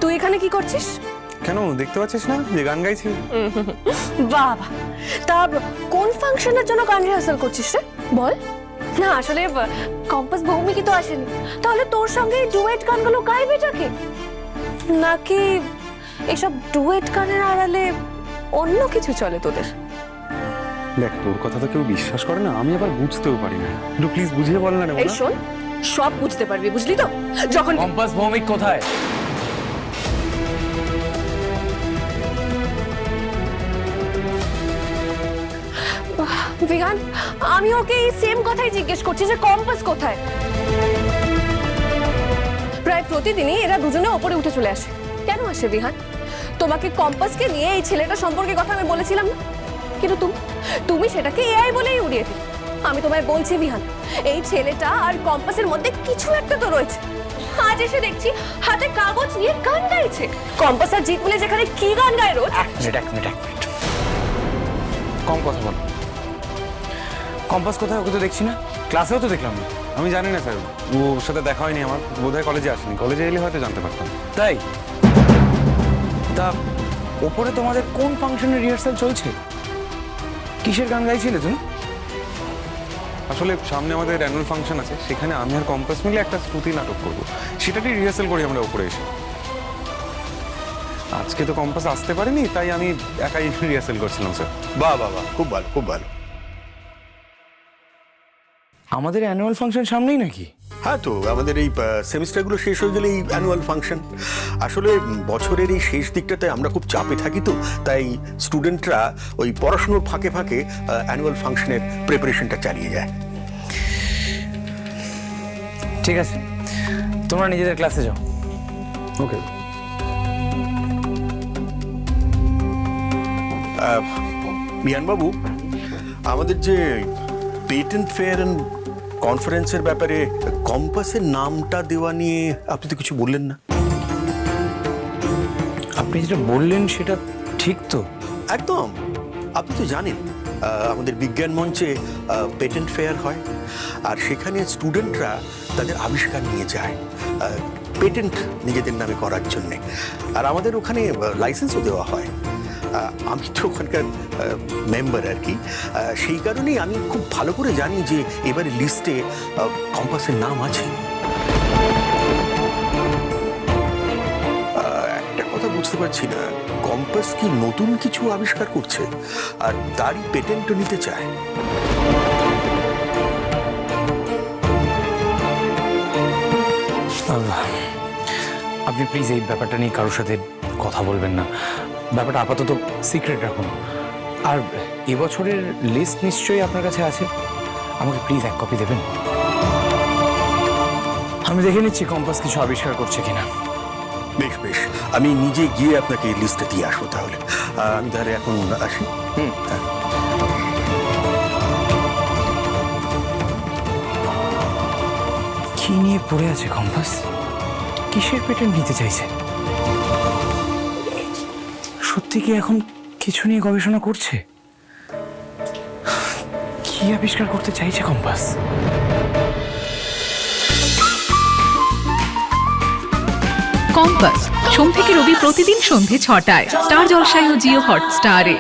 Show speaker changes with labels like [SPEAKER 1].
[SPEAKER 1] তুই এখানে কি করছিস?
[SPEAKER 2] কেন দেখতে পাচ্ছিস না যে গান গাইছি?
[SPEAKER 1] বাবা, তা কোন ফাংশনের জন্য গান রিহার্সাল করছিস রে? বল না, আসলে কম্পাস ভৌমিকি তো আসেনি, তাহলে তোর সঙ্গে ডুয়েট গানগুলো গাইবেটা কে? নাকি এসব ডুয়েট গানের আড়ালে অন্য কিছু চলে তোদের?
[SPEAKER 2] দেখ, তোর কথা তো কেউ বিশ্বাস করে না, আমি আবার বুঝতেও পারি না। একটু প্লিজ বুঝিয়ে বল না রে।
[SPEAKER 1] এই শোন, সব বুঝতে পারবি, বুঝলি তো? যখন
[SPEAKER 3] কম্পাস ভৌমিক কোথায়?
[SPEAKER 1] বিহান, আমি ওকে এই সেম কথাই জিজ্ঞেস করছি যে কম্পাস কোথায়। প্রায় প্রতিদিনই এরা দুজনে ওপরে উঠে চলে আসে। কেন আসে বিহান? তোমাকে কম্পাসকে নিয়ে এই ছেলেটা সম্পর্কে কথা আমি বলেছিলাম না, কিন্তু তুমি সেটাকে এআই বলেই উড়িয়ে দিলে। আমি তোমায় বলছি বিহান, এই ছেলেটা আর কম্পাসের মধ্যে কিছু একটা তো রয়েছে। আজ এসে দেখছি হাতে কাগজ নিয়ে গান গাইছে। কম্পাস আর জিৎ মিলে যেখানে কি গান গায় রোজ।
[SPEAKER 3] এক মিনিট কম কথা বল। কম্পাস কোথায়? ওকে তো দেখছি না, ক্লাসেও তো দেখলাম না।
[SPEAKER 2] আমি জানি না স্যার, ওর সাথে দেখা হয়নি আমার, বোধহয় কলেজে আসেনি। কলেজে এলে হয়তো জানতে পারতাম।
[SPEAKER 3] তাই? তা ওপরে তোমাদের কোন ফাংশনের রিহার্সাল চলছে? কিসের গান গাইছিলে তুমি?
[SPEAKER 2] আসলে সামনে আমাদের অ্যানুয়াল ফাংশন আছে, সেখানে আমি আর কম্পাস মিলে একটা শ্রুতি নাটক করব, সেটারই রিহার্সাল করি আমরা উপরে এসে। আজকে তো কম্পাস আসতে পারেনি, তাই আমি একাই রিহার্সাল করছিলাম স্যার।
[SPEAKER 4] বাহ বাহ বাহ, খুব ভালো খুব ভালো।
[SPEAKER 3] আমাদের অ্যানুয়াল ফাংশন সামনেই নাকি?
[SPEAKER 4] হ্যাঁ, তো আমাদের এই সেমিস্টারগুলো শেষ হয়ে গেলে এই অ্যানুয়াল ফাংশন। আসলে বছরের এই শেষ দিকটাতে আমরা খুব চাপে থাকি, তো তাই স্টুডেন্টরা ওই পড়াশুনোর ফাঁকে ফাঁকে অ্যানুয়াল ফাংশনের প্রিপারেশনটা চালিয়ে যায়।
[SPEAKER 3] ঠিক আছে, তোমরা নিজেদের ক্লাসে যাও।
[SPEAKER 2] ওকে।
[SPEAKER 4] বিহানবাবু, আমাদের যে পেটেন্ট ফেয়ার অ্যান্ড কনফারেন্সের ব্যাপারে কম্পাসের নামটা দেওয়া নিয়ে আপনি তো কিছু বললেন না।
[SPEAKER 3] আপনি যেটা বললেন সেটা ঠিক তো?
[SPEAKER 4] একদম। আপনি তো জানেন আমাদের বিজ্ঞান মঞ্চে পেটেন্ট ফেয়ার হয়, আর সেখানে স্টুডেন্টরা তাদের আবিষ্কার নিয়ে যায় পেটেন্ট নিজেদের নামে করার জন্যে, আর আমাদের ওখানে লাইসেন্সও দেওয়া হয়। আমি তো ওখানকার মেম্বার আর কি, সেই কারণেই আমি খুব ভালো করে জানি যে এবারে লিস্টে কম্পাসের নাম আছে। একটা কথা বুঝতে পারছি না, কম্পাস কি নতুন কিছু আবিষ্কার করছে আর তারই পেটেন্টও নিতে চায়?
[SPEAKER 3] আপনি প্লিজ এই ব্যাপারটা নিয়ে কারোর সাথে কথা বলবেন না। ব্যাপারটা আপাতত সিক্রেট রাখুন। আর এবছরের লিস্ট নিশ্চয়ই আপনার কাছে আছে, আমাকে প্লিজ এক কপি দেবেন। আমি দেখে নিচ্ছি কম্পাস কিছু আবিষ্কার করছে কিনা।
[SPEAKER 4] বেশ বেশ, আমি নিজে গিয়ে আপনাকে লিস্টটা দিয়ে আসবো তাহলে। আমি তাহলে এখন আসি।
[SPEAKER 3] কি নিয়ে পড়ে আছে কম্পাস? কিসের পেটেন্ট নিতে চাইছে? সত্যি কি এখন কিছু নিয়ে গবেষণা করছে? কি আবিষ্কার করতে চাইছে কম্পাস?
[SPEAKER 5] কম্পাস সোম থেকে রবি প্রতিদিন সন্ধে ৬টায় স্টার জলসায় ও জিও হটস্টারে।